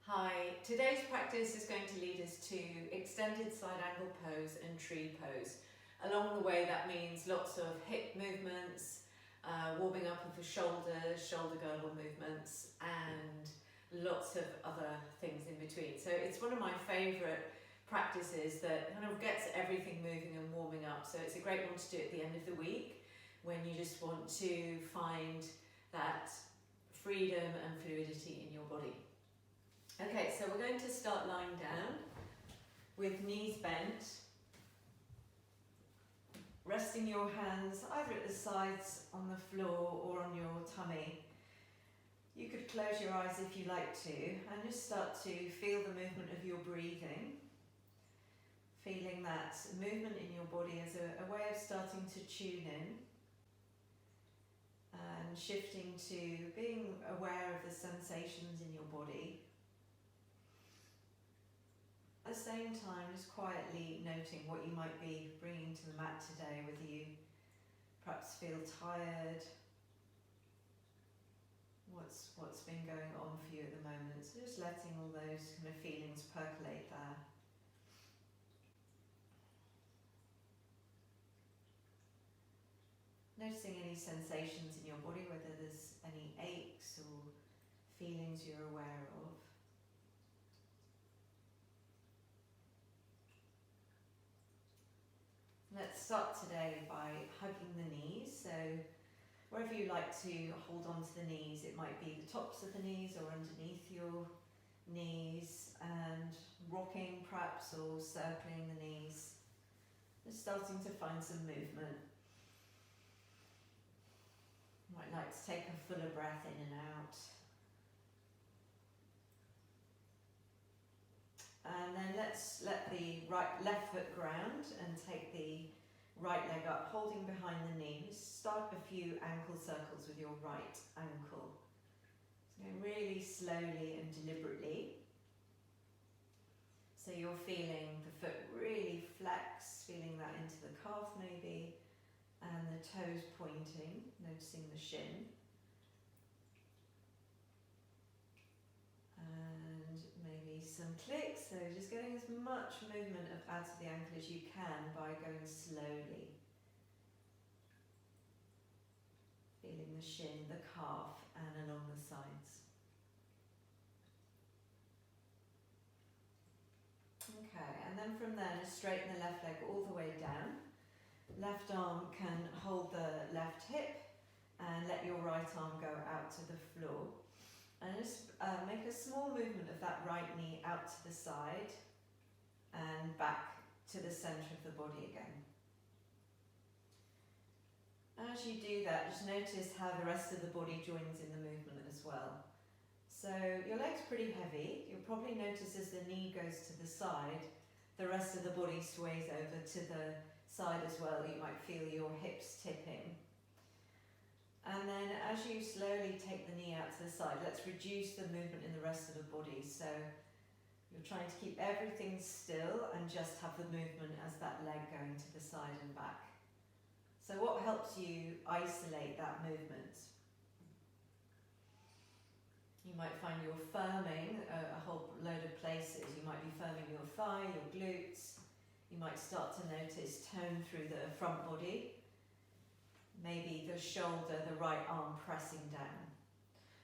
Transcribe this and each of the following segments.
Hi, today's practice is going to lead us to extended side angle pose and tree pose. Along the way that means lots of hip movements, warming up of the shoulders, shoulder girdle movements and lots of other things in between. So it's one of my favourite practices that kind of gets everything moving and warming up. So it's a great one to do at the end of the week when you just want to find that freedom and fluidity in your body. Okay, so we're going to start lying down with knees bent, resting your hands either at the sides on the floor or on your tummy. You could close your eyes if you like to and just start to feel the movement of your breathing, feeling that movement in your body as a way of starting to tune in and shifting to being aware of the sensations in your body. At the same time, just quietly noting what you might be bringing to the mat today, whether you perhaps feel tired, what's been going on for you at the moment. So just letting all those kind of feelings percolate there. Noticing any sensations in your body, whether there's any aches or feelings you're aware of. Let's start today by hugging the knees. So wherever you like to hold on to the knees, it might be the tops of the knees or underneath your knees, and rocking perhaps or circling the knees. Just starting to find some movement. You might like to take a fuller breath in and out. And then let's let the left foot ground and take the right leg up, holding behind the knees. Start a few ankle circles with your right ankle. So going really slowly and deliberately. So you're feeling the foot really flex, feeling that into the calf maybe, and the toes pointing, noticing the shin. And maybe some clicks, so just getting as much movement out of the ankle as you can by going slowly. Feeling the shin, the calf, and along the sides. Okay, and then from there, just straighten the left leg all the way down. Left arm can hold the left hip and let your right arm go out to the floor. And just make a small movement of that right knee out to the side and back to the centre of the body again. As you do that, just notice how the rest of the body joins in the movement as well. So your leg's pretty heavy. You'll probably notice as the knee goes to the side, the rest of the body sways over to the side as well. You might feel your hips tipping. And then as you slowly take the knee out to the side, let's reduce the movement in the rest of the body. So you're trying to keep everything still and just have the movement as that leg going to the side and back. So what helps you isolate that movement? You might find you're firming a whole load of places. You might be firming your thigh, your glutes. You might start to notice tone through the front body. Maybe the shoulder, the right arm pressing down.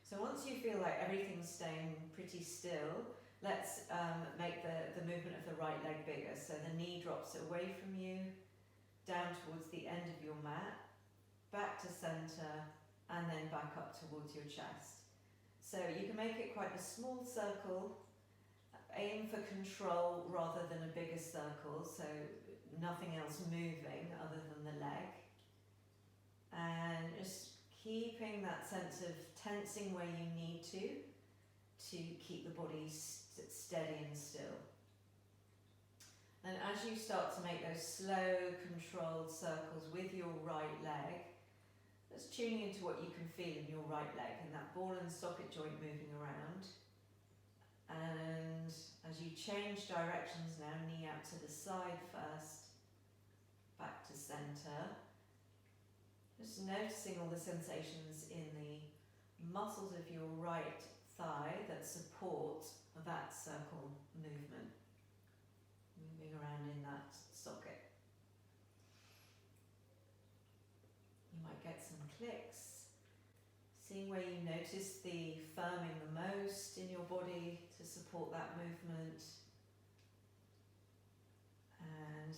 So once you feel like everything's staying pretty still, let's make the movement of the right leg bigger. So the knee drops away from you, down towards the end of your mat, back to centre, and then back up towards your chest. So you can make it quite a small circle. Aim for control rather than a bigger circle, so nothing else moving other than the leg. And just keeping that sense of tensing where you need to keep the body steady and still. And as you start to make those slow, controlled circles with your right leg, just tuning into what you can feel in your right leg and that ball and socket joint moving around. And as you change directions now, knee out to the side first, back to centre. Just noticing all the sensations in the muscles of your right thigh that support that circle movement, moving around in that socket. You might get some clicks, seeing where you notice the firming the most in your body to support that movement. And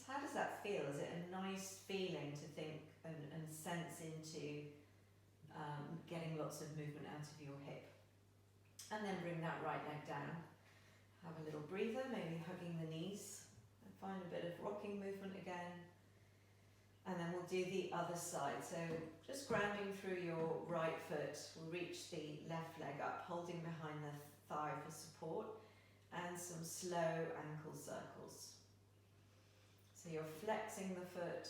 how does that feel? Is it a nice feeling to think and sense into getting lots of movement out of your hip? And then bring that right leg down. Have a little breather, maybe hugging the knees. And find a bit of rocking movement again. And then we'll do the other side. So just grounding through your right foot, we'll reach the left leg up, holding behind the thigh for support, and some slow ankle circles. So you're flexing the foot,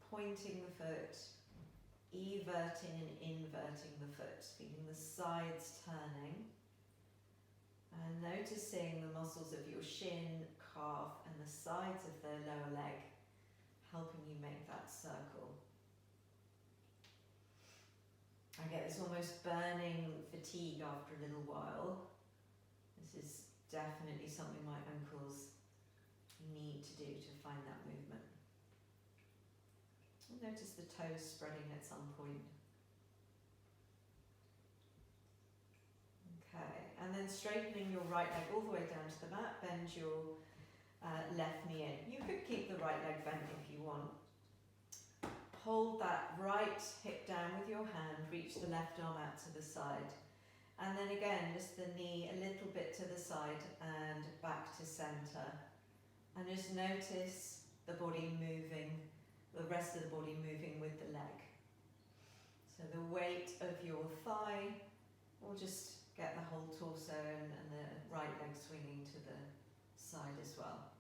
pointing the foot, everting and inverting the foot, feeling the sides turning, and noticing the muscles of your shin, calf, and the sides of the lower leg, helping you make that circle. I get this almost burning fatigue after a little while. This is definitely something my ankles need to do to find that movement. Notice the toes spreading at some point. Okay, and then straightening your right leg all the way down to the mat, bend your left knee in. You could keep the right leg bent if you want. Hold that right hip down with your hand, reach the left arm out to the side. And then again, just the knee a little bit to the side and back to center. And just notice the body moving, the rest of the body moving with the leg. So the weight of your thigh will just get the whole torso and the right leg swinging to the side as well.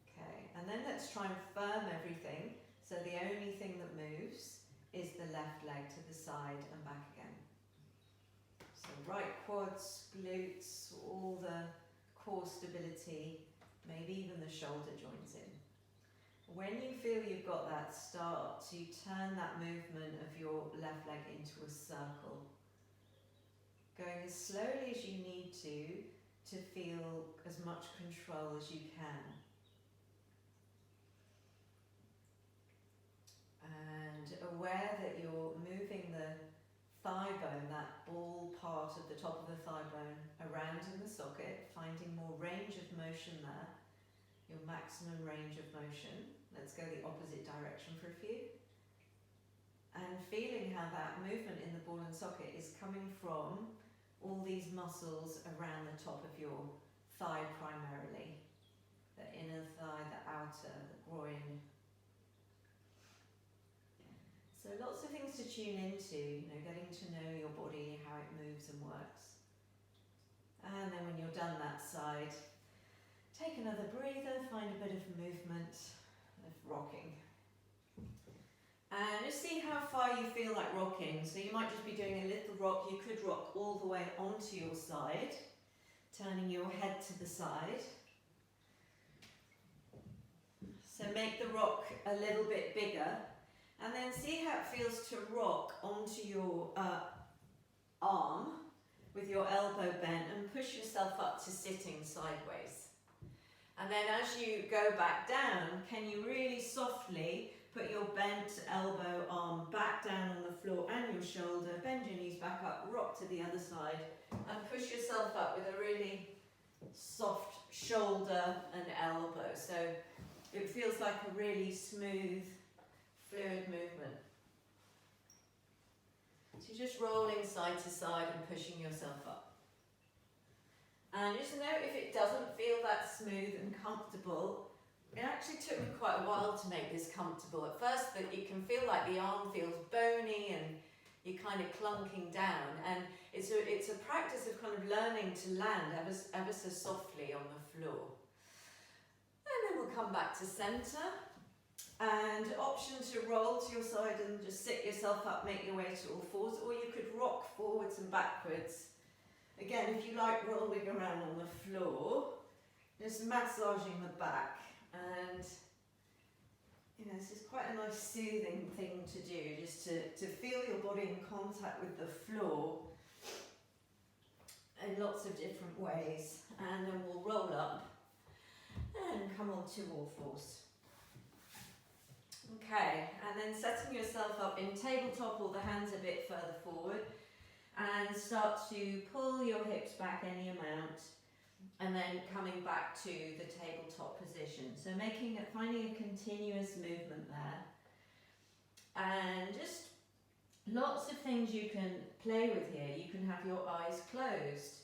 Okay, and then let's try and firm everything. So the only thing that moves is the left leg to the side and back again. So right quads, glutes, all the core stability, maybe even the shoulder joints in. When you feel you've got that, start to turn that movement of your left leg into a circle. Going as slowly as you need to feel as much control as you can. And aware that you're moving the thigh bone, that ball part of the top of the thigh bone, around in the socket, finding more range of motion there, your maximum range of motion. Let's go the opposite direction for a few. And feeling how that movement in the ball and socket is coming from all these muscles around the top of your thigh primarily. The inner thigh, the outer, the groin. So lots of things to tune into, getting to know your body, how it moves and works. And then when you're done that side, take another breather, find a bit of movement, of rocking. And just see how far you feel like rocking. So you might just be doing a little rock. You could rock all the way onto your side, turning your head to the side. So make the rock a little bit bigger. And then see how it feels to rock onto your arm with your elbow bent and push yourself up to sitting sideways. And then as you go back down, can you really softly put your bent elbow arm back down on the floor and your shoulder, bend your knees back up, rock to the other side, and push yourself up with a really soft shoulder and elbow. So it feels like a really smooth, fluid movement. So you're just rolling side to side and pushing yourself up. And just note if it doesn't feel that smooth and comfortable. It actually took me quite a while to make this comfortable. At first, that you can feel like the arm feels bony and you're kind of clunking down. And it's a practice of kind of learning to land ever so softly on the floor. And then we'll come back to centre. And option to roll to your side and just sit yourself up, make your way to all fours. Or you could rock forwards and backwards. Again, if you like rolling around on the floor, just massaging the back. And this is quite a nice soothing thing to do, just to feel your body in contact with the floor lots of different ways, and then we'll roll up and come onto all fours. Okay, and then setting yourself up in tabletop or the hands a bit further forward, and start to pull your hips back any amount, and then coming back to the tabletop position. So finding a continuous movement there, and just lots of things you can play with here. You can have your eyes closed.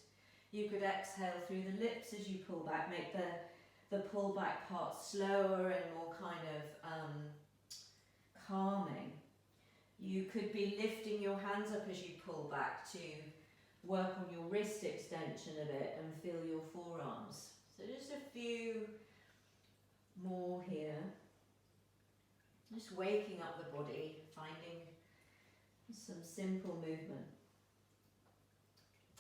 You could exhale through the lips as you pull back, make the pull back part slower and more kind of calming. You could be lifting your hands up as you pull back to work on your wrist extension a bit and feel your forearms. So just a few more here. Just waking up the body, finding some simple movement.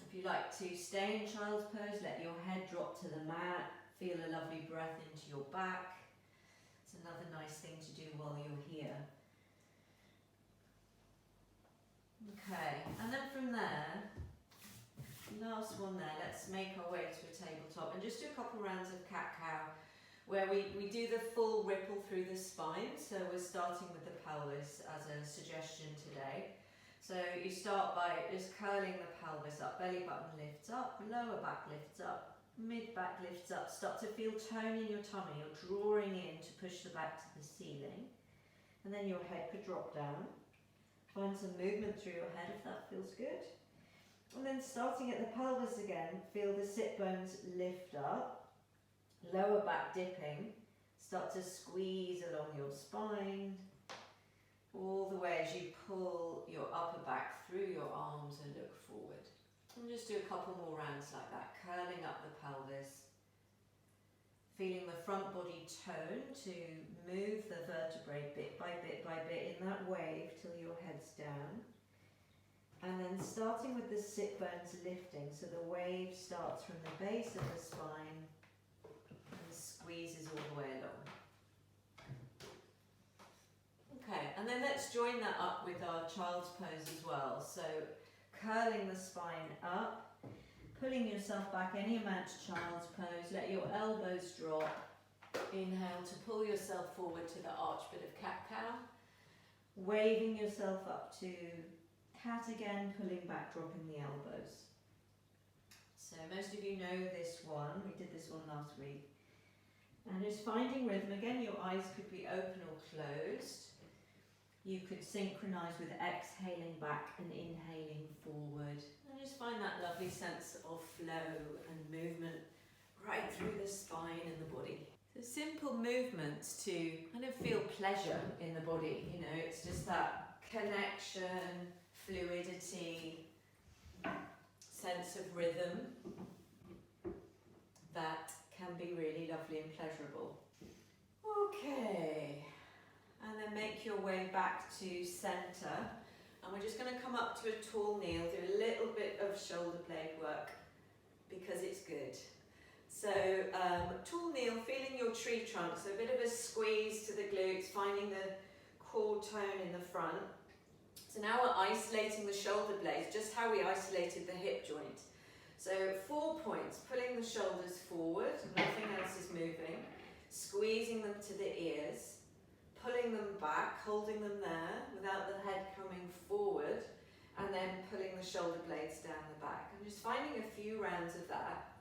If you like to stay in child's pose, let your head drop to the mat. Feel a lovely breath into your back. It's another nice thing to do while you're here. Okay, and then from there, last one there, let's make our way to a tabletop and just do a couple rounds of cat-cow, where we do the full ripple through the spine. So we're starting with the pelvis as a suggestion today. So you start by just curling the pelvis up, belly button lifts up, lower back lifts up, mid back lifts up. Start to feel tone in your tummy. You're drawing in to push the back to the ceiling. And then your head could drop down. Find some movement through your head if that feels good. And then starting at the pelvis again, feel the sit bones lift up, lower back dipping. Start to squeeze along your spine, all the way as you pull your upper back through your arms and look forward. And just do a couple more rounds like that, curling up the pelvis, feeling the front body tone to move the vertebrae bit by bit by bit in that wave till your head's down. And then starting with the sit bones lifting, so the wave starts from the base of the spine and squeezes all the way along. Okay, and then let's join that up with our child's pose as well. So curling the spine up, pulling yourself back any amount to child's pose, let your elbows drop. Inhale to pull yourself forward to the arch bit of cat-cow. Waving yourself up to cat again, pulling back, dropping the elbows. So most of you know this one. We did this one last week. And just finding rhythm. Again, your eyes could be open or closed. You could synchronize with exhaling back and inhaling forward. And just find that lovely sense of flow and movement right through the spine and the body. So simple movements to kind of feel pleasure in the body. You know, it's just that connection, fluidity, sense of rhythm that can be really lovely and pleasurable. Okay. And then make your way back to centre, and we're just going to come up to a tall kneel, do a little bit of shoulder blade work because it's good. So tall kneel, feeling your tree trunk, so a bit of a squeeze to the glutes, finding the core tone in the front. So now we're isolating the shoulder blades, just how we isolated the hip joint. So 4 points, pulling the shoulders forward, nothing else is moving, squeezing them to the ears, pulling them back, holding them there without the head coming forward, and then pulling the shoulder blades down the back. And just finding a few rounds of that.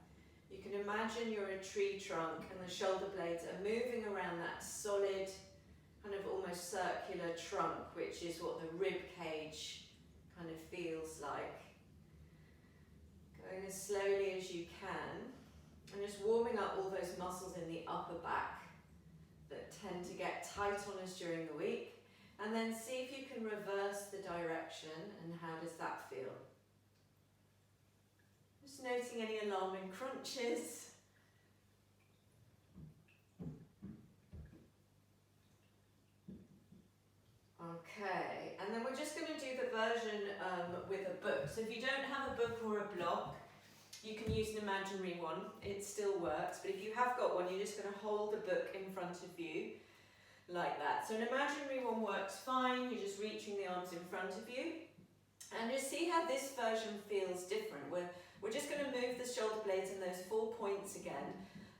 You can imagine you're a tree trunk and the shoulder blades are moving around that solid, kind of almost circular trunk, which is what the rib cage kind of feels like. Going as slowly as you can, and just warming up all those muscles in the upper back that tend to get tight on us during the week, and then see if you can reverse the direction, and how does that feel? Just noting any alarming crunches. Okay, and then we're just going to do the version with a book. So if you don't have a book or a block, you can use an imaginary one, it still works, but if you have got one, you're just going to hold the book in front of you, like that. So an imaginary one works fine, you're just reaching the arms in front of you, and just see how this version feels different. We're just going to move the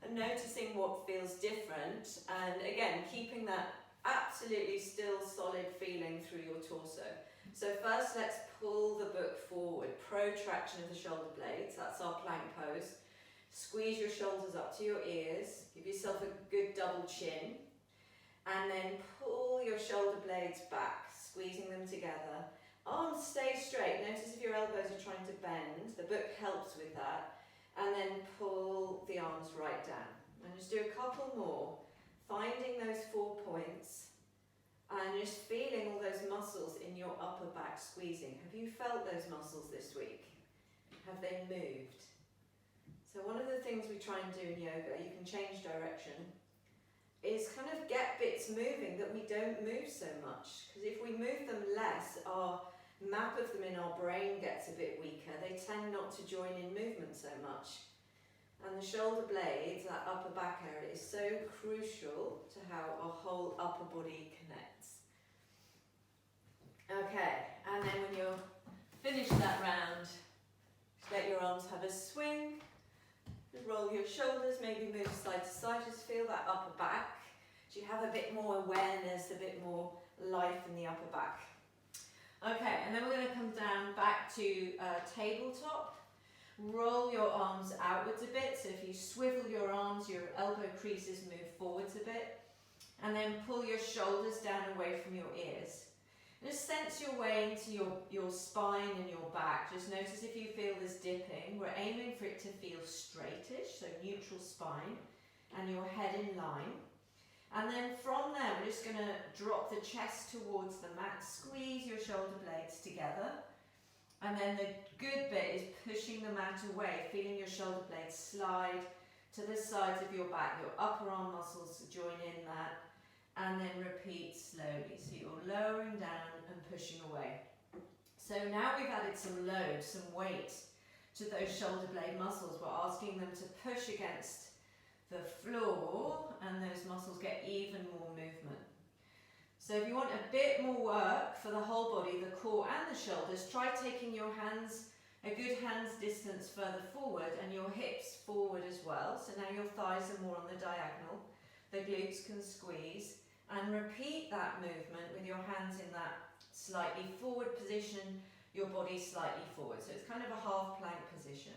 and noticing what feels different, and again keeping that absolutely still solid feeling through your torso. So first let's pull the book forward, protraction of the shoulder blades, that's our plank pose. Squeeze your shoulders up to your ears, give yourself a good double chin, and then pull your shoulder blades back, squeezing them together. Arms stay straight, notice if your elbows are trying to bend, the book helps with that. And then pull the arms right down. And just do a couple more, finding those 4 points and just feeling all those muscles in your upper back squeezing. Have you felt those muscles this week? Have they moved? So one of the things we try and do in yoga, you can change direction, is kind of get bits moving that we don't move so much. Because if we move them less, our map of them in our brain gets a bit weaker. They tend not to join in movement so much. And the shoulder blades, that upper back area, is so crucial to how our whole upper body connects. Okay, and then when you're finished that round, just let your arms have a swing. Just roll your shoulders, maybe move side to side. Just feel that upper back. So you have a bit more awareness, a bit more life in the upper back. Okay, and then we're going to come down back to tabletop. Roll your arms outwards a bit, so if you swivel your arms, your elbow creases move forwards a bit. And then pull your shoulders down away from your ears. Just sense your way into your spine and your back. Just notice if you feel this dipping. We're aiming for it to feel straightish, so neutral spine, and your head in line. And then from there, we're just going to drop the chest towards the mat, squeeze your shoulder blades together. And then the good bit is pushing the mat away, feeling your shoulder blades slide to the sides of your back. Your upper arm muscles join in that. And then repeat slowly. So you're lowering down and pushing away. So now we've added some load, some weight to those shoulder blade muscles. We're asking them to push against the floor, and those muscles get even more movement. So if you want a bit more work for the whole body, the core and the shoulders, try taking your hands a good hand's distance further forward and your hips forward as well. So now your thighs are more on the diagonal, the glutes can squeeze, and repeat that movement with your hands in that slightly forward position, your body slightly forward. So it's kind of a half plank position.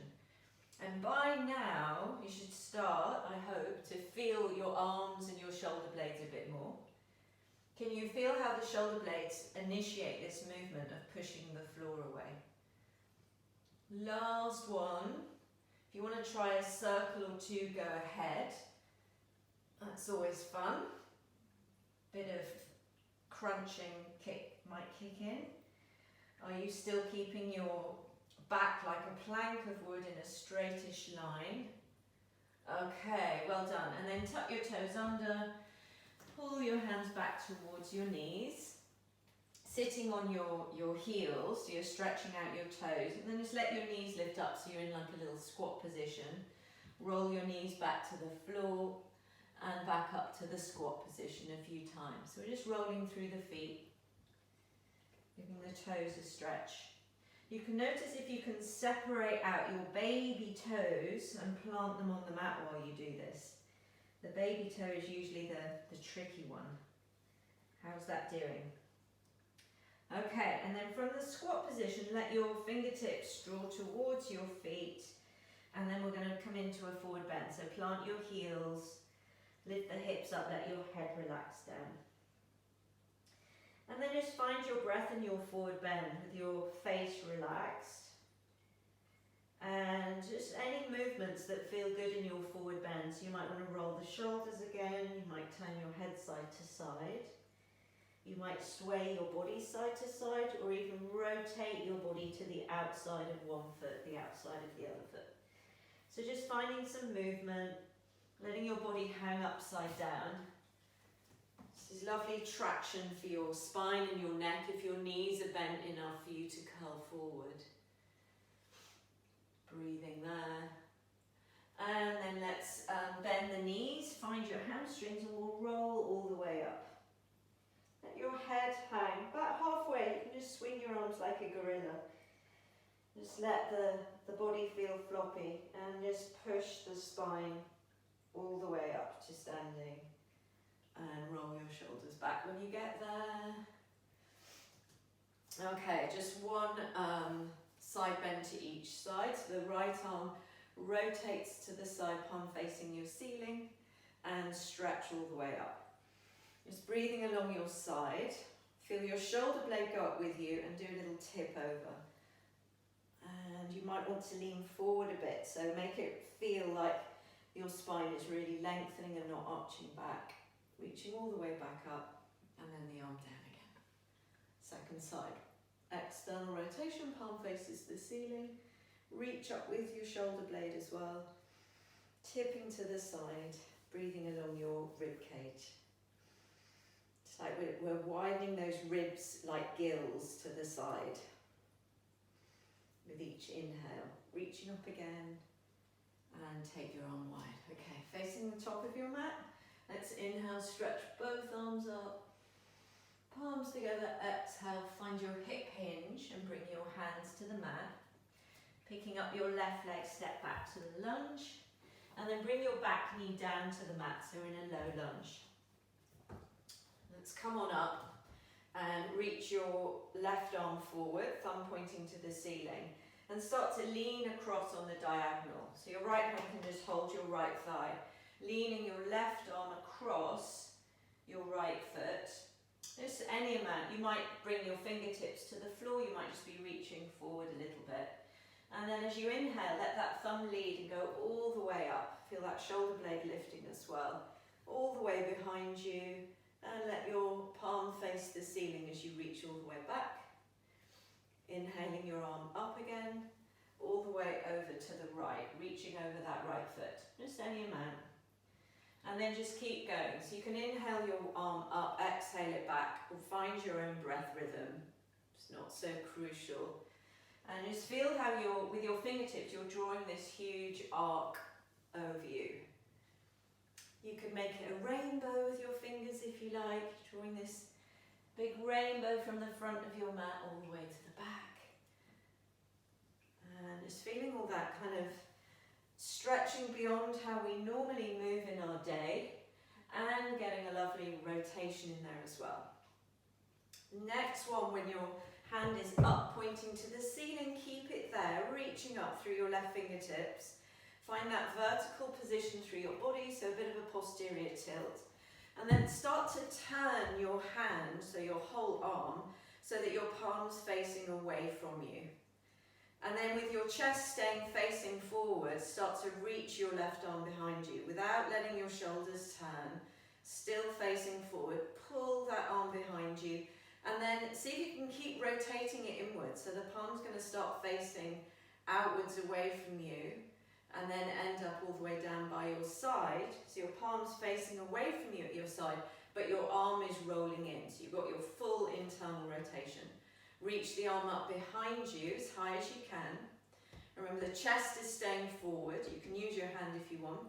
And by now, you should start, I hope, to feel your arms and your shoulder blades a bit more. Can you feel how the shoulder blades initiate this movement of pushing the floor away? Last one. If you want to try a circle or two, go ahead. That's always fun. Bit of crunching might kick in. Are you still keeping your back like a plank of wood in a straightish line? Okay, well done. And then tuck your toes under, pull your hands back towards your knees, sitting on your heels, so you're stretching out your toes, and then just let your knees lift up so you're in like a little squat position. Roll your knees back to the floor and back up to the squat position a few times. So we're just rolling through the feet, giving the toes a stretch. You can notice if you can separate out your baby toes and plant them on the mat while you do this. The baby toe is usually the tricky one. How's that doing? Okay, and then from the squat position, let your fingertips draw towards your feet, and then we're going to come into a forward bend. So plant your heels, lift the hips up, let your head relax down. And then just find your breath in your forward bend with your face relaxed. And just any movements that feel good in your forward bend. So you might want to roll the shoulders again, you might turn your head side to side. You might sway your body side to side, or even rotate your body to the outside of one foot, the outside of the other foot. So just finding some movement, letting your body hang upside down. This is lovely traction for your spine and your neck if your knees are bent enough for you to curl forward. Breathing there. And then let's bend the knees, find your hamstrings, and we'll roll all the way up. Let your head hang about halfway. You can just swing your arms like a gorilla. Just let the body feel floppy and just push the spine all the way up to standing, and roll your shoulders back when you get there. Okay, just one side bend to each side. So the right arm rotates to the side, palm facing your ceiling, and stretch all the way up. Just breathing along your side. Feel your shoulder blade go up with you and do a little tip over. And you might want to lean forward a bit, so make it feel like your spine is really lengthening and not arching back. Reaching all the way back up, and then the arm down again. Second side. External rotation, palm faces the ceiling. Reach up with your shoulder blade as well. Tipping to the side, breathing along your rib cage. It's like we're widening those ribs like gills to the side. With each inhale, reaching up again, and take your arm wide. Okay, facing the top of your mat. Let's inhale, stretch both arms up. Palms together, exhale, find your hip hinge and bring your hands to the mat. Picking up your left leg, step back to the lunge. And then bring your back knee down to the mat, so in a low lunge. Let's come on up and reach your left arm forward, thumb pointing to the ceiling. And start to lean across on the diagonal. So your right hand can just hold your right thigh. Leaning your left arm across your right foot. Just any amount. You might bring your fingertips to the floor. You might just be reaching forward a little bit. And then as you inhale, let that thumb lead and go all the way up. Feel that shoulder blade lifting as well. All the way behind you. And let your palm face the ceiling as you reach all the way back. Inhaling your arm up again, all the way over to the right, reaching over that right foot, just any amount. And then just keep going. So you can inhale your arm up, exhale it back, or find your own breath rhythm. It's not so crucial. And just feel how with your fingertips, you're drawing this huge arc over you. You can make it a rainbow with your fingers if you like, drawing this big rainbow from the front of your mat all the way to the back. And just feeling all that kind of stretching beyond how we normally move in our day, and getting a lovely rotation in there as well. Next one, when your hand is up pointing to the ceiling, keep it there, reaching up through your left fingertips. Find that vertical position through your body, so a bit of a posterior tilt. And then start to turn your hand, so your whole arm, so that your palm's facing away from you. And then with your chest staying facing forward, start to reach your left arm behind you without letting your shoulders turn. Still facing forward, pull that arm behind you. And then see if you can keep rotating it inwards. So the palm's going to start facing outwards away from you. And then end up all the way down by your side. So your palm's facing away from you at your side, but your arm is rolling in. So you've got your full internal rotation. Reach the arm up behind you as high as you can. Remember, the chest is staying forward. You can use your hand if you want.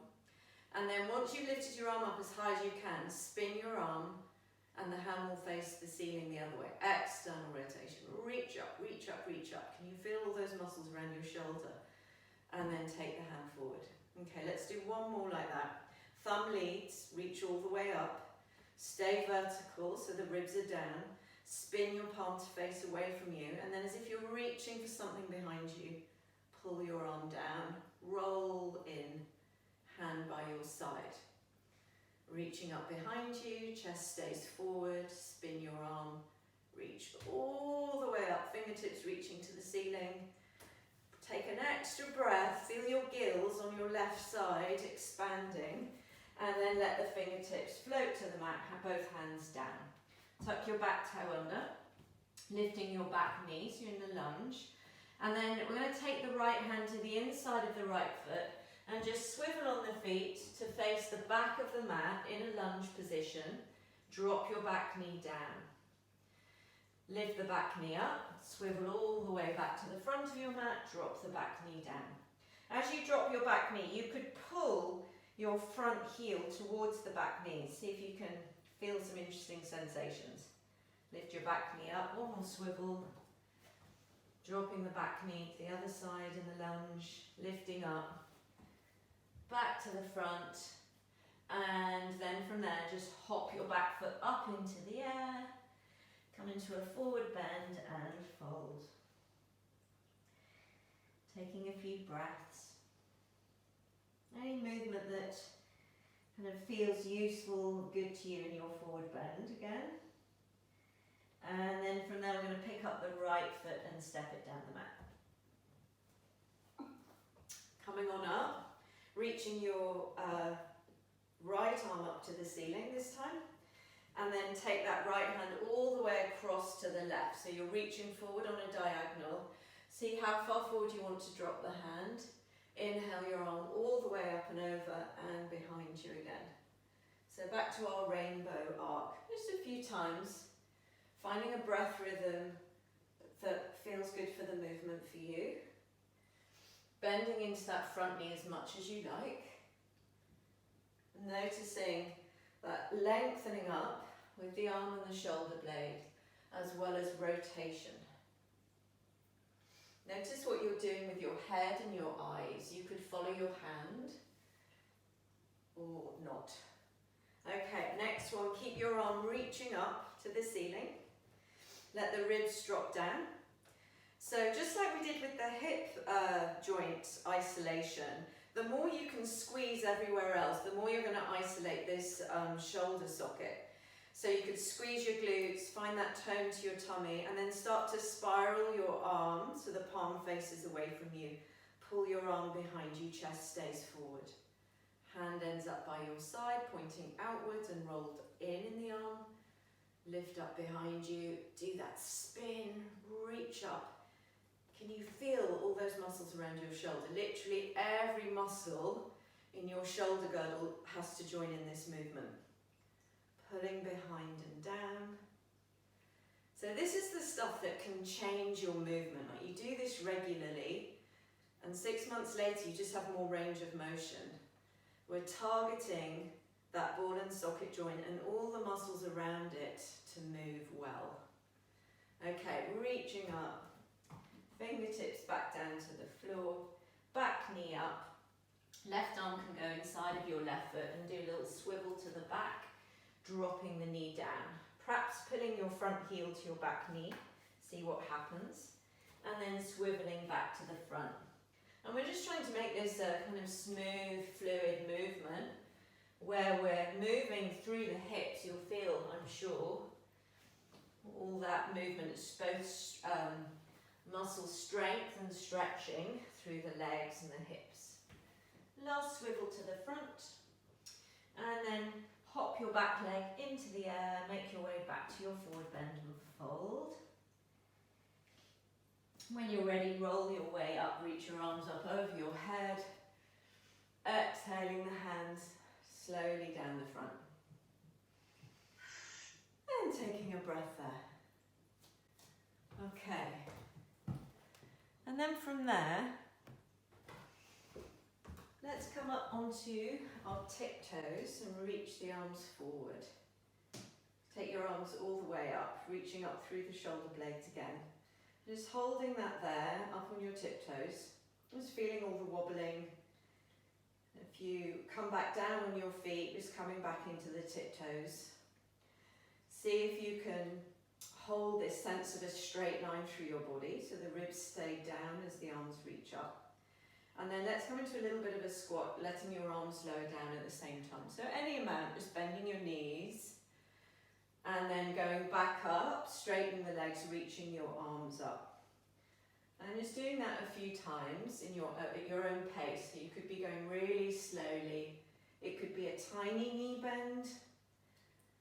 And then once you've lifted your arm up as high as you can, spin your arm and the hand will face the ceiling the other way. External rotation. Reach up, reach up, reach up. Can you feel all those muscles around your shoulder? And then take the hand forward. Okay, let's do one more like that. Thumb leads, reach all the way up. Stay vertical so the ribs are down. Spin your palm to face away from you, and then as if you're reaching for something behind you, pull your arm down, roll in, hand by your side. Reaching up behind you, chest stays forward, spin your arm, reach all the way up, fingertips reaching to the ceiling. Take an extra breath, feel your gills on your left side expanding, and then let the fingertips float to the mat, both hands down. Tuck your back toe under, lifting your back knee, so you're in the lunge. And then we're going to take the right hand to the inside of the right foot and just swivel on the feet to face the back of the mat in a lunge position. Drop your back knee down. Lift the back knee up, swivel all the way back to the front of your mat, drop the back knee down. As you drop your back knee, you could pull your front heel towards the back knee. See if you can feel some interesting sensations. Lift your back knee up, one more swivel. Dropping the back knee to the other side in the lunge, lifting up, back to the front, And then from there, just hop your back foot up into the air, come into a forward bend and fold. Taking a few breaths. Any movement that kind of feels useful, good to you in your forward bend again. And then from there, we're going to pick up the right foot and step it down the mat. Coming on up, reaching your right arm up to the ceiling this time, and then take that right hand all the way across to the left. So you're reaching forward on a diagonal. See how far forward you want to drop the hand. Inhale your arm all the way up and over and behind you again. So back to our rainbow arc, just a few times, finding a breath rhythm that feels good for the movement for you. Bending into that front knee as much as you like. Noticing that lengthening up with the arm and the shoulder blade, as well as rotation. Notice what you're doing with your head and your eyes. You could follow your hand or not. Okay, next one, keep your arm reaching up to the ceiling. Let the ribs drop down. So just like we did with the hip joint isolation, the more you can squeeze everywhere else, the more you're going to isolate this shoulder socket. So you could squeeze your glutes, find that tone to your tummy, and then start to spiral your arm so the palm faces away from you. Pull your arm behind you, chest stays forward. Hand ends up by your side, pointing outwards and rolled in the arm. Lift up behind you, do that spin, reach up. Can you feel all those muscles around your shoulder? Literally every muscle in your shoulder girdle has to join in this movement. Pulling behind and down. So this is the stuff that can change your movement. Like you do this regularly, and 6 months later you just have more range of motion. We're targeting that ball and socket joint and all the muscles around it to move well. Okay, reaching up. Fingertips back down to the floor, back knee up, left arm can go inside of your left foot and do a little swivel to the back, dropping the knee down. Perhaps pulling your front heel to your back knee, see what happens, and then swiveling back to the front. And we're just trying to make this a kind of smooth, fluid movement where we're moving through the hips. You'll feel, I'm sure, all that movement is both muscle strength and stretching through the legs and the hips. Last swivel to the front, and then hop your back leg into the air, make your way back to your forward bend and fold. When you're ready, roll your way up, reach your arms up over your head, exhaling the hands slowly down the front. And taking a breath there. Okay. And then from there, let's come up onto our tiptoes and reach the arms forward. Take your arms all the way up, reaching up through the shoulder blades again. Just holding that there, up on your tiptoes. Just feeling all the wobbling. If you come back down on your feet, just coming back into the tiptoes. See if you can hold this sense of a straight line through your body, so the ribs stay down as the arms reach up. And then let's come into a little bit of a squat, letting your arms lower down at the same time. So any amount, just bending your knees, and then going back up, straightening the legs, reaching your arms up. And just doing that a few times in at your own pace. So you could be going really slowly. It could be a tiny knee bend,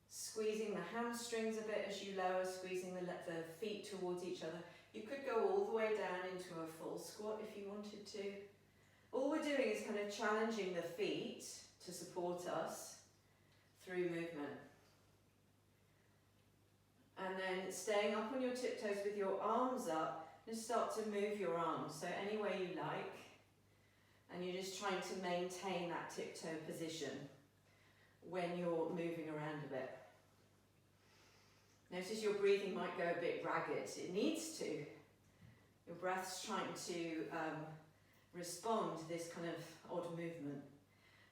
squeezing the hamstrings a bit as you lower, squeezing the feet towards each other. You could go all the way down into a full squat if you wanted to. All we're doing is kind of challenging the feet to support us through movement. And then staying up on your tiptoes with your arms up, just start to move your arms, so any way you like. And you're just trying to maintain that tiptoe position when you're moving around a bit. Notice your breathing might go a bit ragged. It needs to. Your breath's trying to respond to this kind of odd movement.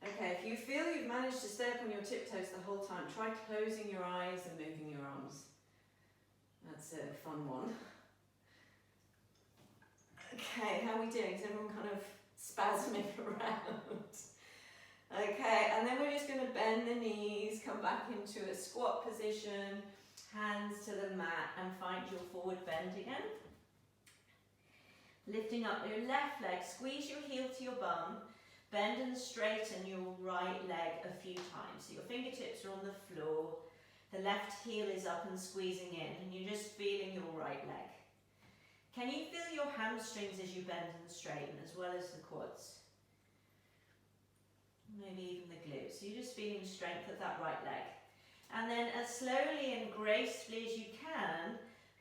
Okay, if you feel you've managed to stay up on your tiptoes the whole time, try closing your eyes and moving your arms. That's a fun one. Okay, how are we doing? Is everyone kind of spasming around? Okay, and then we're just going to bend the knees, come back into a squat position, hands to the mat, and find your forward bend again. Lifting up your left leg, squeeze your heel to your bum, bend and straighten your right leg a few times. So your fingertips are on the floor, the left heel is up and squeezing in, and you're just feeling your right leg. Can you feel your hamstrings as you bend and straighten, as well as the quads? Maybe even the glutes. So you're just feeling strength of that right leg. And then as slowly and gracefully as you can,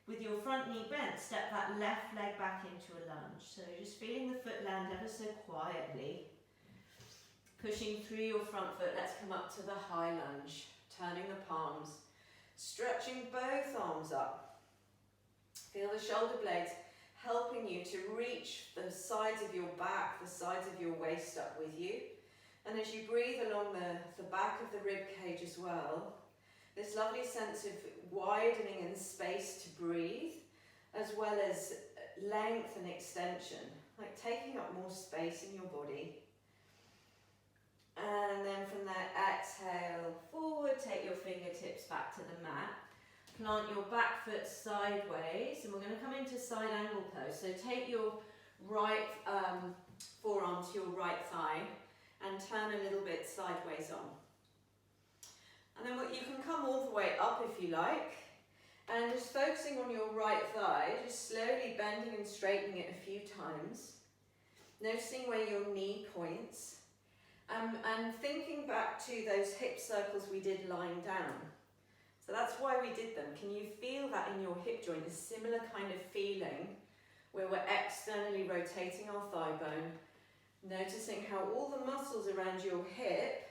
with your front knee bent, step that left leg back into a lunge. So just feeling the foot land ever so quietly. Pushing through your front foot, let's come up to the high lunge. Turning the palms, stretching both arms up. Feel the shoulder blades helping you to reach the sides of your back, the sides of your waist up with you. And as you breathe along the back of the rib cage as well, this lovely sense of widening and space to breathe, as well as length and extension, like taking up more space in your body. And then from there, exhale forward, take your fingertips back to the mat. Plant your back foot sideways, and we're going to come into side angle pose. So take your right forearm to your right thigh and turn a little bit sideways on. And then you can come all the way up if you like, and just focusing on your right thigh, just slowly bending and straightening it a few times, noticing where your knee points, and thinking back to those hip circles we did lying down. So that's why we did them. Can you feel that in your hip joint, a similar kind of feeling where we're externally rotating our thigh bone, noticing how all the muscles around your hip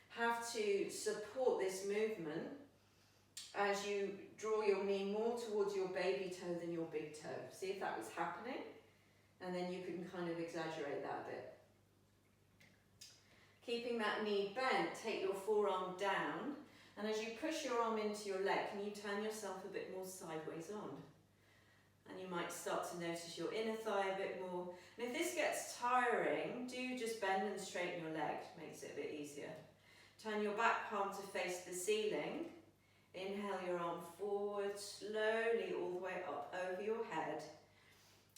have to support this movement as you draw your knee more towards your baby toe than your big toe. See if that was happening, and then you can kind of exaggerate that a bit. Keeping that knee bent, take your forearm down, and as you push your arm into your leg, can you turn yourself a bit more sideways on? And you might start to notice your inner thigh a bit more. And if this gets tiring, do just bend and straighten your leg, makes it a bit easier. Turn your back palm to face the ceiling. Inhale your arm forward, slowly all the way up over your head.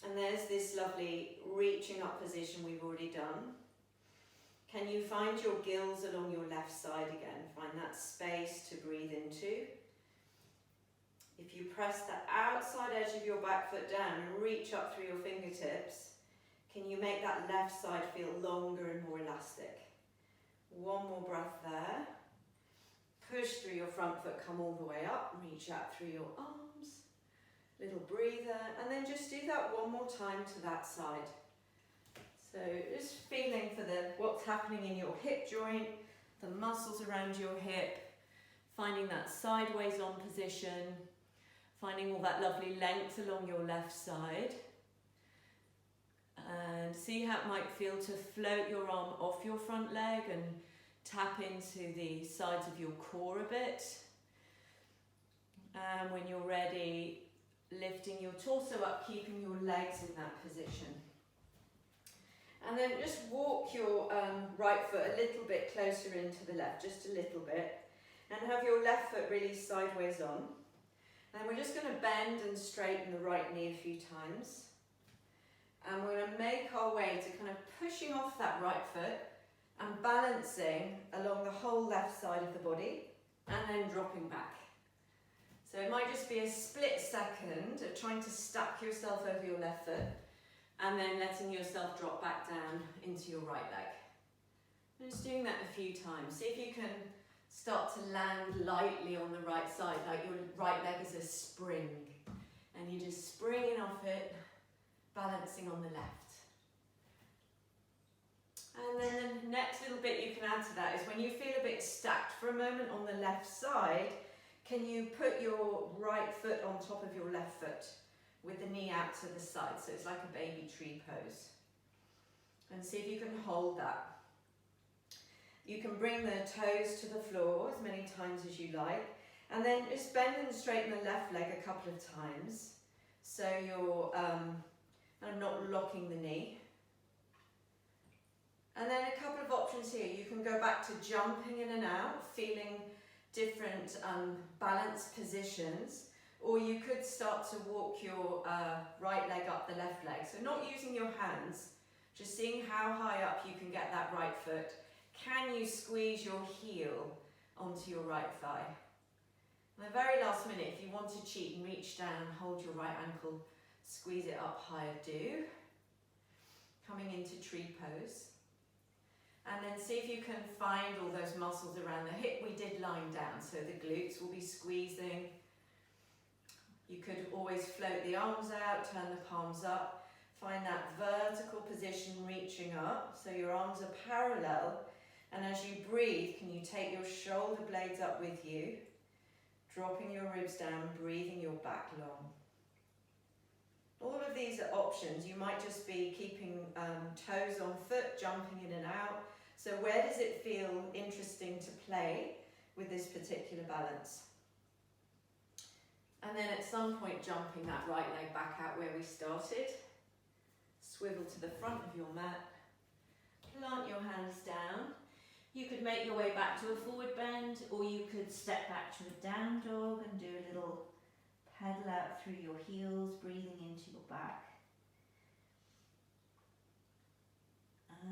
And there's this lovely reaching up position we've already done. Can you find your gills along your left side again? Find that space to breathe into. If you press the outside edge of your back foot down and reach up through your fingertips, can you make that left side feel longer and more elastic? One more breath there. Push through your front foot, come all the way up, reach out through your arms. Little breather, and then just do that one more time to that side. So just feeling for what's happening in your hip joint, the muscles around your hip, finding that sideways on position, finding all that lovely length along your left side. And see how it might feel to float your arm off your front leg and tap into the sides of your core a bit. And when you're ready, lifting your torso up, keeping your legs in that position. And then just walk your right foot a little bit closer into the left, just a little bit. And have your left foot really sideways on. And we're just going to bend and straighten the right knee a few times. And we're going to make our way to kind of pushing off that right foot and balancing along the whole left side of the body and then dropping back. So it might just be a split second of trying to stack yourself over your left foot and then letting yourself drop back down into your right leg. And just doing that a few times. See if you can start to land lightly on the right side, like your right leg is a spring. And you're just springing off it, balancing on the left. And then the next little bit you can add to that is when you feel a bit stacked for a moment on the left side, can you put your right foot on top of your left foot with the knee out to the side, so it's like a baby tree pose. And see if you can hold that. You can bring the toes to the floor as many times as you like, and then just bend and straighten the left leg a couple of times so you're not locking the knee. And then a couple of options here. You can go back to jumping in and out, feeling different balance positions, or you could start to walk your right leg up the left leg. So not using your hands, just seeing how high up you can get that right foot. Can you squeeze your heel onto your right thigh? And the very last minute, if you want to cheat and reach down and hold your right ankle, squeeze it up higher, do. Coming into tree pose. And then see if you can find all those muscles around the hip. We did lying down, so the glutes will be squeezing. You could always float the arms out, turn the palms up. Find that vertical position reaching up, so your arms are parallel. And as you breathe, can you take your shoulder blades up with you, dropping your ribs down, breathing your back long. All of these are options. You might just be keeping toes on foot, jumping in and out. So where does it feel interesting to play with this particular balance? And then at some point jumping that right leg back out where we started. Swivel to the front of your mat. Plant your hands down. You could make your way back to a forward bend, or you could step back to a down dog and do a little pedal out through your heels, breathing into your back.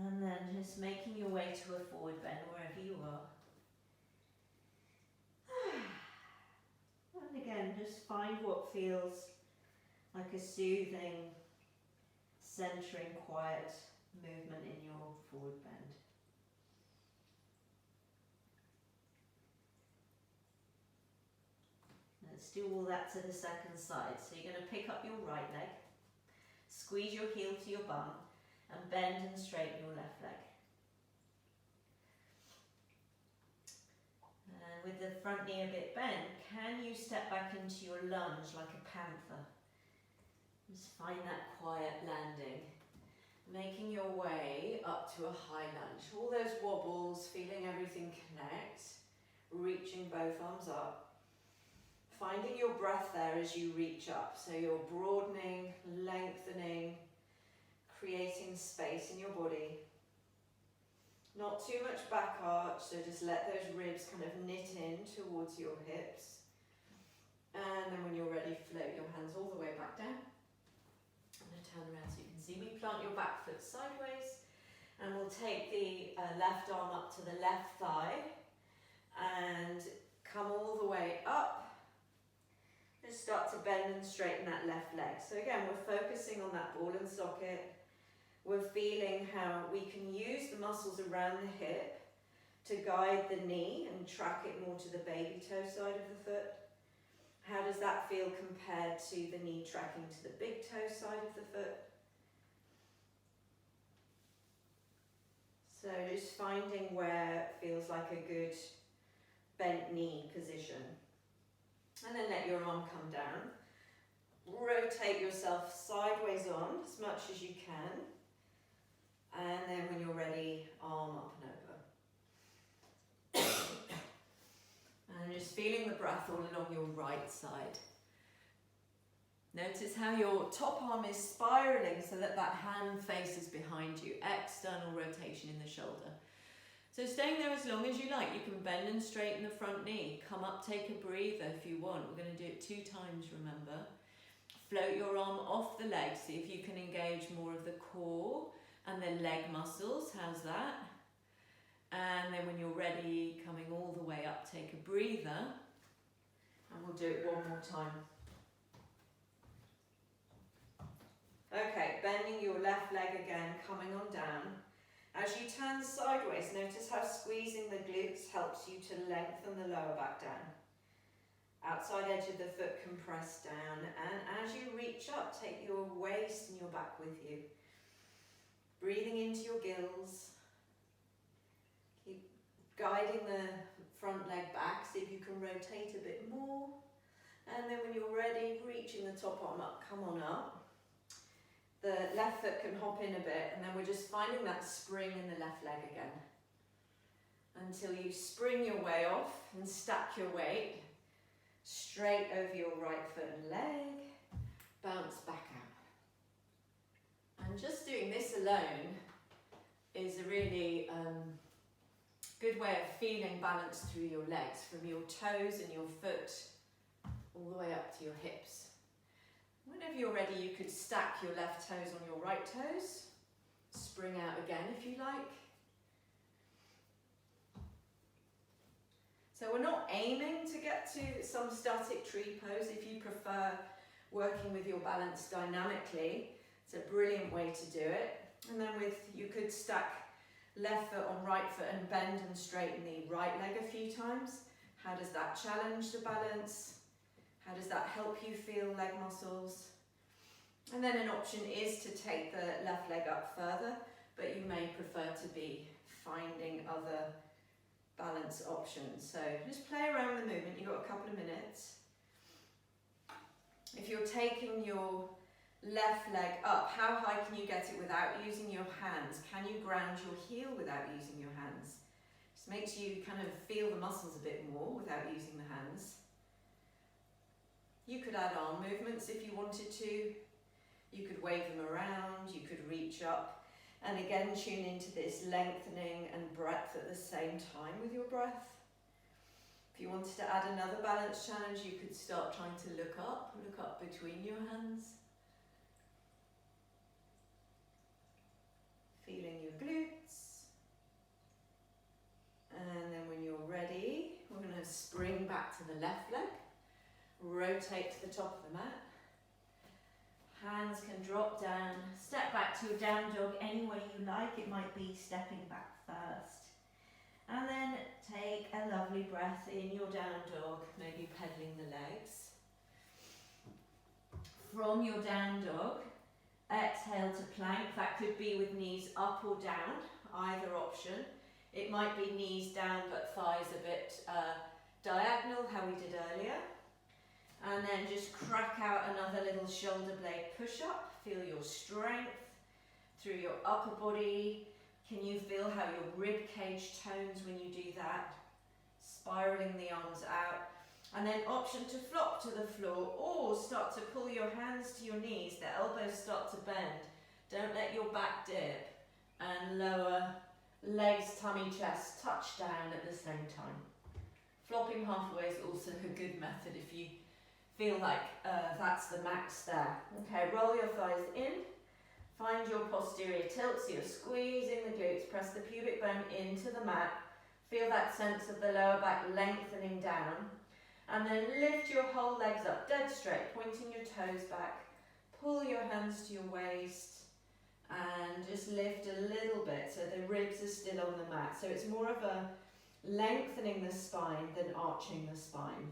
And then just making your way to a forward bend wherever you are. And again, just find what feels like a soothing, centering, quiet movement in your forward bend. Let's do all that to the second side. So you're going to pick up your right leg, squeeze your heel to your bum, and bend and straighten your left leg. And with the front knee a bit bent, can you step back into your lunge like a panther? Just find that quiet landing. Making your way up to a high lunge. All those wobbles, feeling everything connect, reaching both arms up. Finding your breath there as you reach up. So you're broadening, lengthening, creating space in your body. Not too much back arch, so just let those ribs kind of knit in towards your hips. And then when you're ready, float your hands all the way back down. I'm going to turn around so you can see me. Plant your back foot sideways. And we'll take the left arm up to the left thigh. And come all the way up. Just start to bend and straighten that left leg. So again, we're focusing on that ball and socket. We're feeling how we can use the muscles around the hip to guide the knee and track it more to the baby toe side of the foot. How does that feel compared to the knee tracking to the big toe side of the foot? So just finding where it feels like a good bent knee position. And then let your arm come down. Rotate yourself sideways on as much as you can. And then when you're ready, arm up and over. And just feeling the breath all along your right side. Notice how your top arm is spiraling so that that hand faces behind you. External rotation in the shoulder. So staying there as long as you like. You can bend and straighten the front knee. Come up, take a breather if you want. We're going to do it 2 times, remember. Float your arm off the leg. See if you can engage more of the core and the leg muscles. How's that? And then when you're ready, coming all the way up, take a breather. And we'll do it one more time. Okay, bending your left leg again, coming on down. As you turn sideways, notice how squeezing the glutes helps you to lengthen the lower back down. Outside edge of the foot compressed down, and as you reach up, take your waist and your back with you. Breathing into your gills. Keep guiding the front leg back, see if you can rotate a bit more. And then when you're ready, reaching the top arm up, come on up. The left foot can hop in a bit, and then we're just finding that spring in the left leg again. until you spring your way off and stack your weight straight over your right foot and leg. Bounce back out. And just doing this alone is a really good way of feeling balance through your legs, from your toes and your foot all the way up to your hips. Whenever you're ready, you could stack your left toes on your right toes. Spring out again if you like. So we're not aiming to get to some static tree pose. If you prefer working with your balance dynamically, it's a brilliant way to do it. And then you could stack left foot on right foot and bend and straighten the right leg a few times. How does that challenge the balance? How does that help you feel leg muscles? And then an option is to take the left leg up further, but you may prefer to be finding other balance options. So just play around with the movement. You've got a couple of minutes. If you're taking your left leg up, how high can you get it without using your hands? Can you ground your heel without using your hands? Just makes you kind of feel the muscles a bit more without using the hands. You could add arm movements if you wanted to. You could wave them around, you could reach up, and again tune into this lengthening and breadth at the same time with your breath. If you wanted to add another balance challenge, you could start trying to look up between your hands. Feeling your glutes. And then when you're ready, we're going to spring back to the left leg. Rotate to the top of the mat. Hands can drop down. Step back to your down dog any way you like. It might be stepping back first. And then take a lovely breath in your down dog, maybe pedaling the legs. From your down dog, exhale to plank. That could be with knees up or down, either option. It might be knees down but thighs a bit diagonal, how we did earlier. And then just crack out another little shoulder blade push-up. Feel your strength through your upper body. Can you feel how your rib cage tones when you do that? Spiraling the arms out. And then option to flop to the floor or start to pull your hands to your knees. The elbows start to bend. Don't let your back dip. And lower legs, tummy, chest, touch down at the same time. Flopping halfway is also a good method if you feel like that's the max there. Okay, roll your thighs in. Find your posterior tilt, so you're squeezing the glutes. Press the pubic bone into the mat. Feel that sense of the lower back lengthening down. And then lift your whole legs up, dead straight, pointing your toes back. Pull your hands to your waist and just lift a little bit so the ribs are still on the mat. So it's more of a lengthening the spine than arching the spine.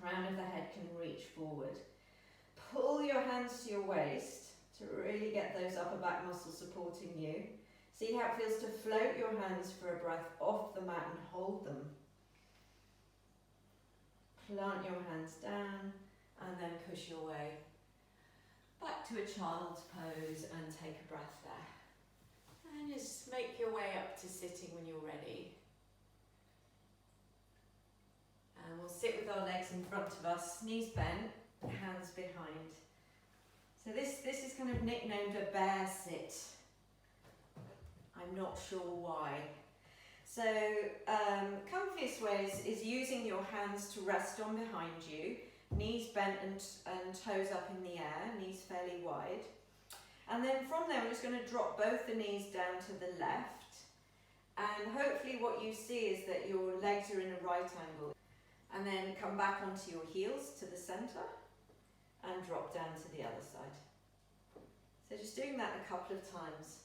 Crown of the head can reach forward. Pull your hands to your waist to really get those upper back muscles supporting you. See how it feels to float your hands for a breath off the mat and hold them. Plant your hands down and then push your way back to a child's pose and take a breath there. And just make your way up to sitting when you're ready. And we'll sit with our legs in front of us, knees bent, hands behind. So this is kind of nicknamed a bear sit. I'm not sure why. So comfiest way is using your hands to rest on behind you, knees bent and toes up in the air, knees fairly wide. And then from there we're just going to drop both the knees down to the left. And hopefully what you see is that your legs are in a right angle. And then come back onto your heels to the centre and drop down to the other side. So just doing that a couple of times.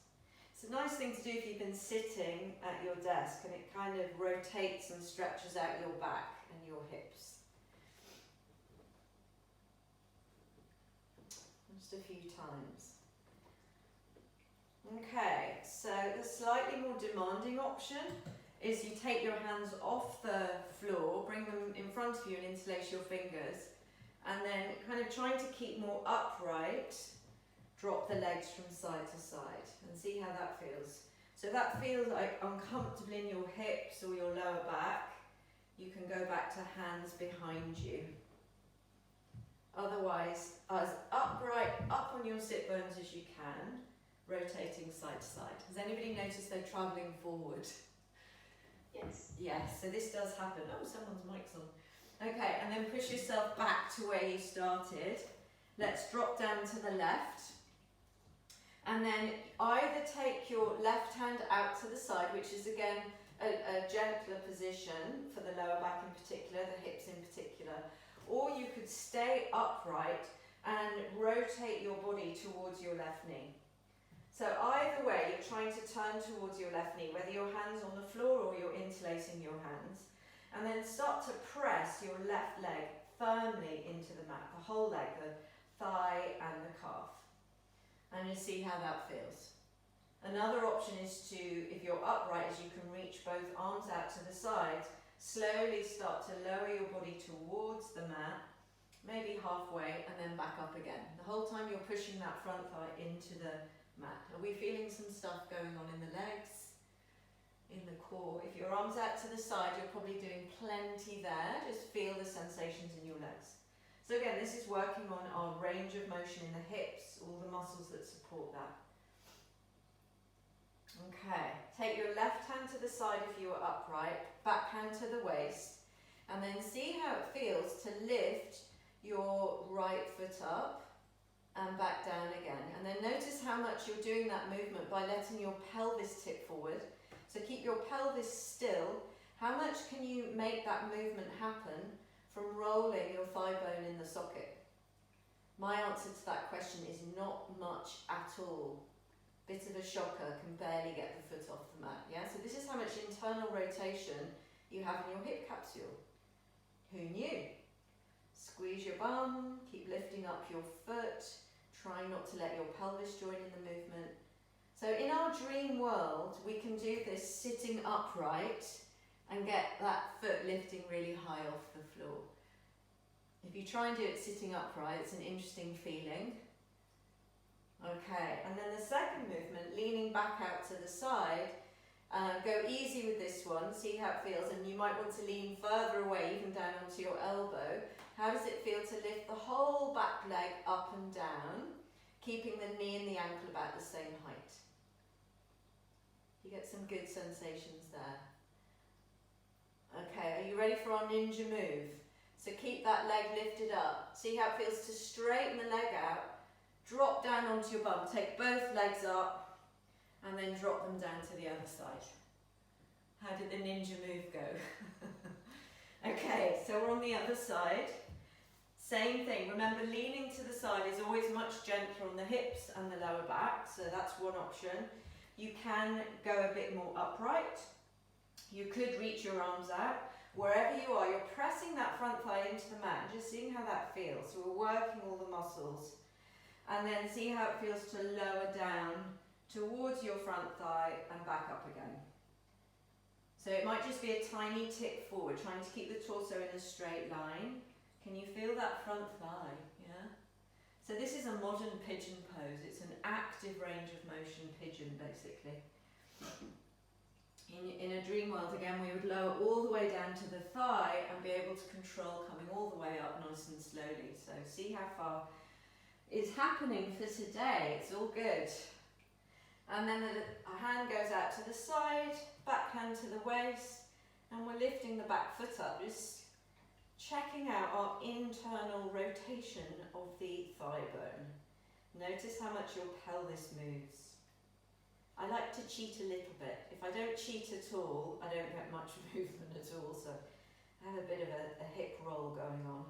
It's a nice thing to do if you've been sitting at your desk, and it kind of rotates and stretches out your back and your hips. Just a few times. Okay, so the slightly more demanding option is you take your hands off the floor, bring them in front of you and interlace your fingers, and then kind of trying to keep more upright, drop the legs from side to side and see how that feels. So if that feels like uncomfortable in your hips or your lower back, you can go back to hands behind you. Otherwise, as upright, up on your sit bones as you can, rotating side to side. Has anybody noticed they're travelling forward? Yes. Yes, so this does happen. Oh, someone's mic's on. Okay, and then push yourself back to where you started. Let's drop down to the left. And then either take your left hand out to the side, which is again a gentler position for the lower back in particular, the hips in particular, or you could stay upright and rotate your body towards your left knee. So either way, you're trying to turn towards your left knee, whether your hand's on the floor or you're interlacing your hands, and then start to press your left leg firmly into the mat, the whole leg, the thigh and the calf. And you see how that feels. Another option is to, if you're upright, is you can reach both arms out to the sides, slowly start to lower your body towards the mat, maybe halfway, and then back up again. The whole time you're pushing that front thigh into the mat. Are we feeling some stuff going on in the legs, in the core? If your arms out to the side, you're probably doing plenty there. Just feel the sensations in your legs. So again, this is working on our range of motion in the hips, all the muscles that support that. Okay, take your left hand to the side if you are upright, back hand to the waist, and then see how it feels to lift your right foot up and back down again. And then notice how much you're doing that movement by letting your pelvis tip forward. So keep your pelvis still. How much can you make that movement happen from rolling your thigh bone in the socket? My answer to that question is not much at all. Bit of a shocker, can barely get the foot off the mat. Yeah, so this is how much internal rotation you have in your hip capsule. Who knew? Squeeze your bum, keep lifting up your foot, try not to let your pelvis join in the movement. So in our dream world, we can do this sitting upright and get that foot lifting really high off the floor. If you try and do it sitting upright, it's an interesting feeling. Okay, and then the second movement, leaning back out to the side, go easy with this one, see how it feels, and you might want to lean further away, even down onto your elbow. How does it feel to lift the whole back leg up and down, keeping the knee and the ankle about the same height? You get some good sensations there. Okay, are you ready for our ninja move? So keep that leg lifted up. See how it feels to straighten the leg out, drop down onto your bum, take both legs up, and then drop them down to the other side. How did the ninja move go? Okay, so we're on the other side. Same thing, remember leaning to the side is always much gentler on the hips and the lower back, so that's one option. You can go a bit more upright. You could reach your arms out. Wherever you are, you're pressing that front thigh into the mat and just seeing how that feels. So we're working all the muscles. And then see how it feels to lower down towards your front thigh and back up again. So it might just be a tiny tip forward, trying to keep the torso in a straight line. Can you feel that front thigh? Yeah? So this is a modern pigeon pose. It's an active range of motion pigeon, basically. In a dream world, again, we would lower all the way down to the thigh and be able to control coming all the way up nice and slowly. So see how far is happening for today. It's all good. And then a hand goes out to the side, back hand to the waist, and we're lifting the back foot up, just checking out our internal rotation of the thigh bone. Notice how much your pelvis moves. I like to cheat a little bit. If I don't cheat at all, I don't get much movement at all, so I have a bit of a hip roll going on.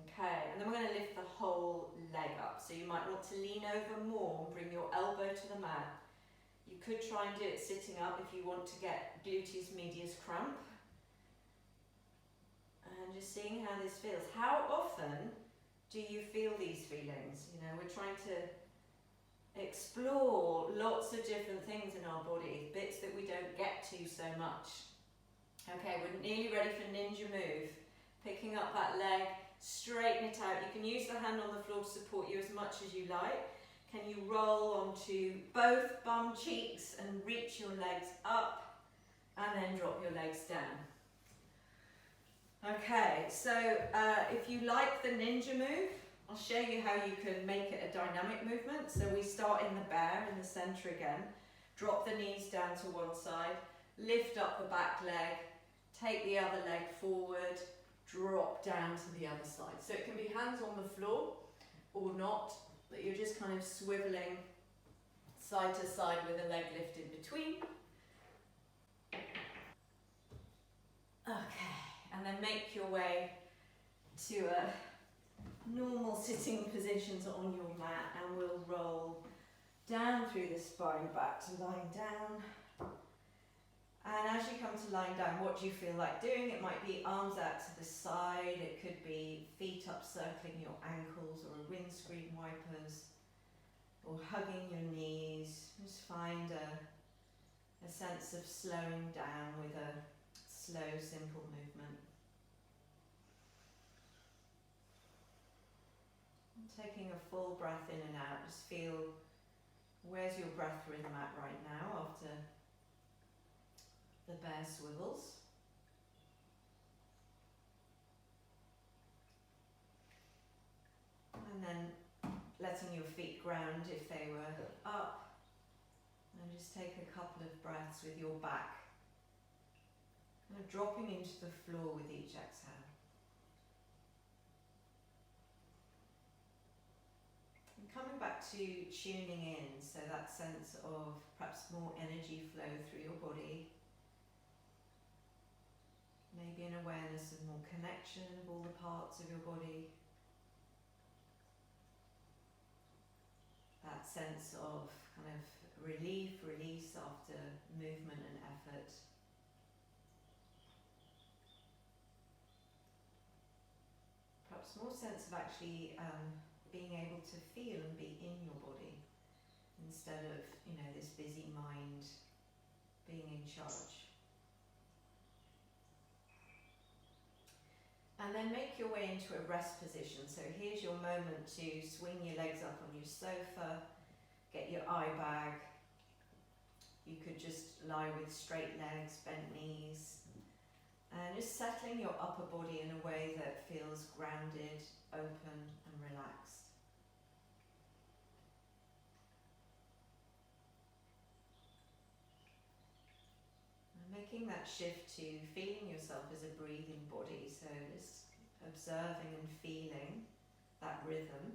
Okay, and then we're going to lift the whole leg up. So you might want to lean over more and bring your elbow to the mat. You could try and do it sitting up if you want to get gluteus medius cramp. And just seeing how this feels. How often do you feel these feelings? You know, we're trying to explore lots of different things in our body, bits that we don't get to so much. Okay, we're nearly ready for ninja move. Picking up that leg, straighten it out. You can use the hand on the floor to support you as much as you like. Can you roll onto both bum cheeks and reach your legs up and then drop your legs down? Okay, so if you like the ninja move, I'll show you how you can make it a dynamic movement. So we start in the bear in the center again, drop the knees down to one side, lift up the back leg, take the other leg forward, drop down to the other side. So it can be hands on the floor or not, but you're just kind of swiveling side to side with a leg lifted between. Okay, and then make your way to a normal sitting position on your mat, and we'll roll down through the spine back to lying down. And as you come to lying down, what do you feel like doing? It might be arms out to the side, it could be feet up circling your ankles or windscreen wipers, or hugging your knees. Just find a sense of slowing down with a slow, simple movement. And taking a full breath in and out, just feel where's your breath rhythm at right now after the bear swivels. And then letting your feet ground if they were up. And just take a couple of breaths with your back. And dropping into the floor with each exhale. And coming back to tuning in, so that sense of perhaps more energy flow through your body. Maybe an awareness of more connection of all the parts of your body. That sense of kind of relief, release after movement and effort. Perhaps more sense of actually being able to feel and be in your body instead of, this busy mind being in charge. And then make your way into a rest position. So here's your moment to swing your legs up on your sofa, get your eye bag. You could just lie with straight legs, bent knees, and just settling your upper body in a way that feels grounded, open and relaxed. Making that shift to feeling yourself as a breathing body, so just observing and feeling that rhythm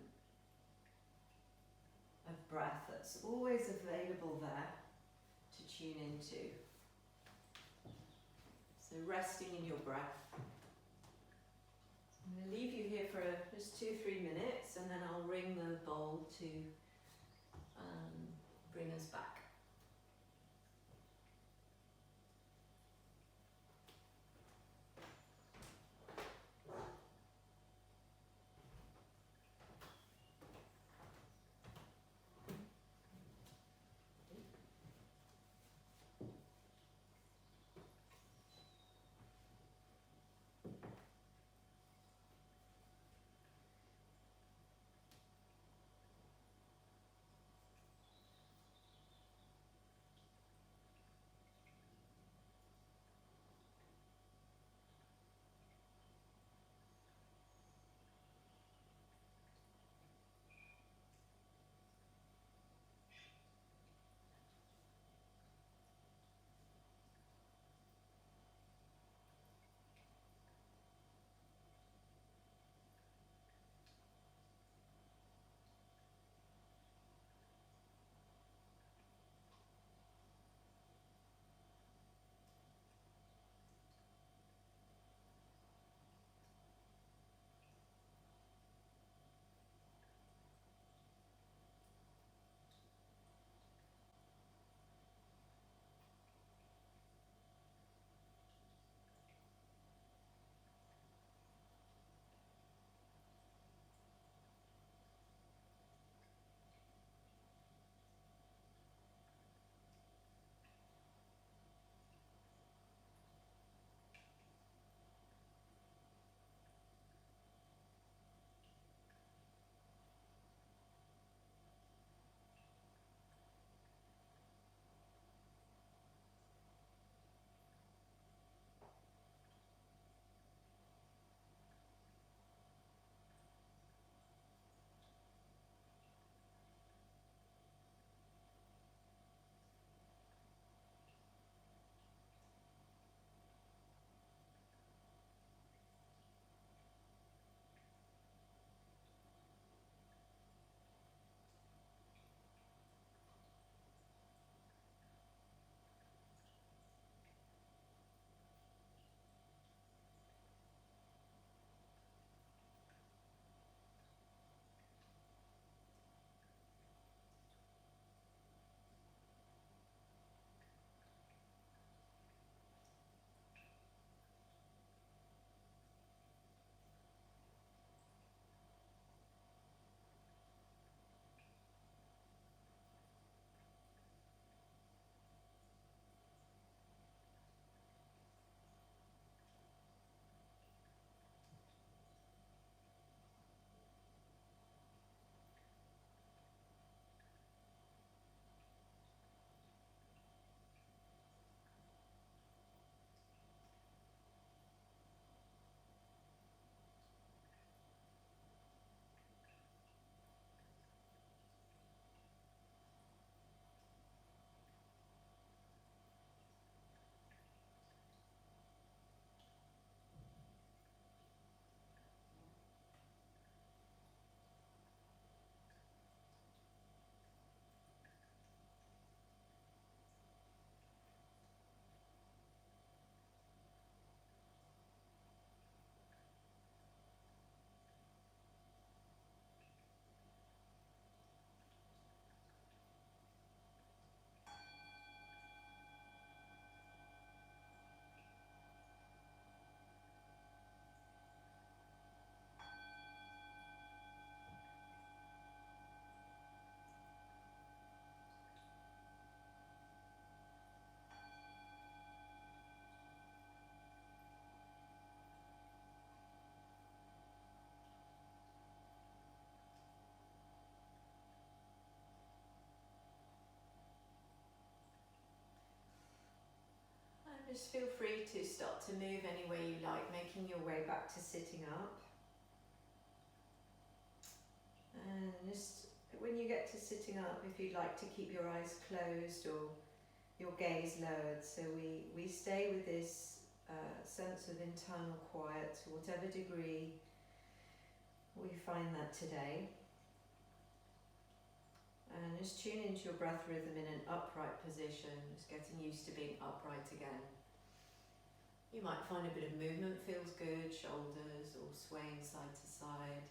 of breath that's always available there to tune into. So resting in your breath. I'm going to leave you here for just 2-3 minutes, and then I'll ring the bowl to bring us back. Just feel free to start to move any way you like, making your way back to sitting up. And just when you get to sitting up, if you'd like to keep your eyes closed or your gaze lowered, so we stay with this sense of internal quiet to whatever degree we find that today. And just tune into your breath rhythm in an upright position, just getting used to being upright again. You might find a bit of movement feels good, shoulders or swaying side to side.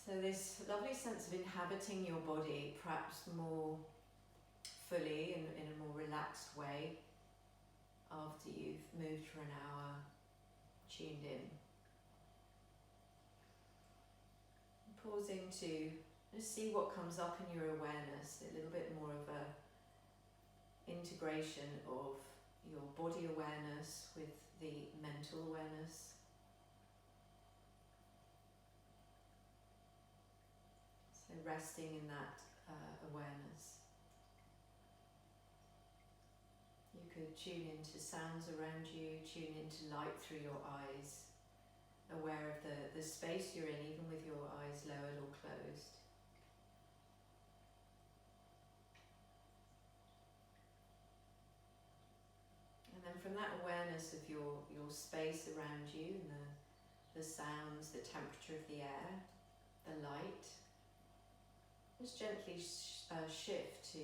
So this lovely sense of inhabiting your body, perhaps more fully in a more relaxed way after you've moved for an hour, tuned in. Pausing to just see what comes up in your awareness, a little bit more of a integration of your body awareness with the mental awareness. So resting in that awareness. You could tune into sounds around you, tune into light through your eyes, aware of the space you're in, even with your eyes lowered or closed. And then from that awareness of your space around you and the sounds, the temperature of the air, the light, just gently shift to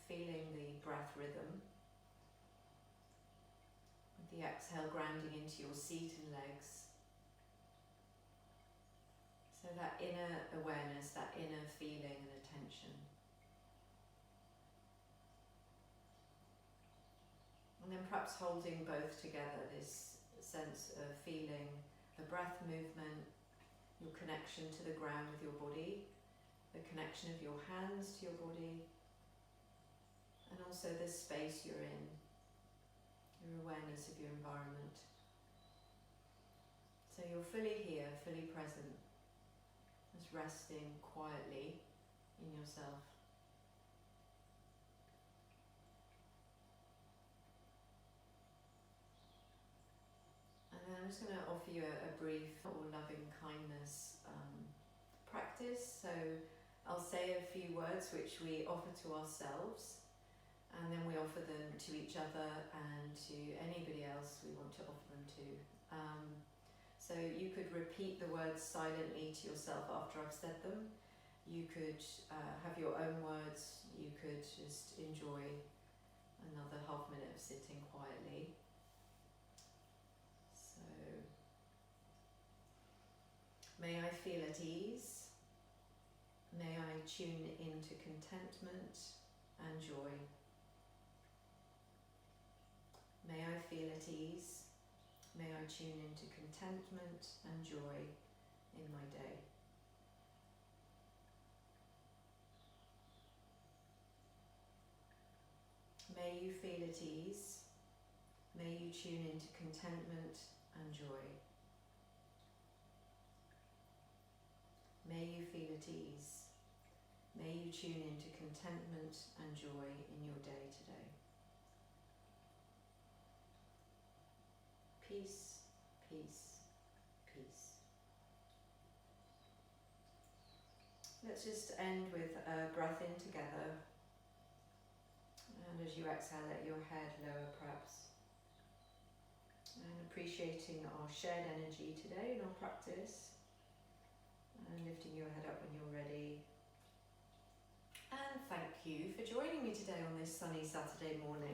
feeling the breath rhythm. With the exhale grounding into your seat and legs. So that inner awareness, that inner feeling and attention. And then perhaps holding both together, this sense of feeling the breath movement, your connection to the ground with your body, the connection of your hands to your body, and also the space you're in, your awareness of your environment. So you're fully here, fully present, just resting quietly in yourself. And then I'm just going to offer you a brief or loving kindness practice. So I'll say a few words which we offer to ourselves, and then we offer them to each other and to anybody else we want to offer them to. So you could repeat the words silently to yourself after I've said them. You could have your own words. You could just enjoy another half minute of sitting quietly. So, may I feel at ease. May I tune into contentment and joy. May I feel at ease. May I tune into contentment and joy in my day. May you feel at ease. May you tune into contentment and joy. May you feel at ease. May you tune into contentment and joy in your day today. Peace, peace, peace. Let's just end with a breath in together. And as you exhale, let your head lower perhaps. And appreciating our shared energy today in our practice. And lifting your head up when you're ready. And thank you for joining me today on this sunny Saturday morning.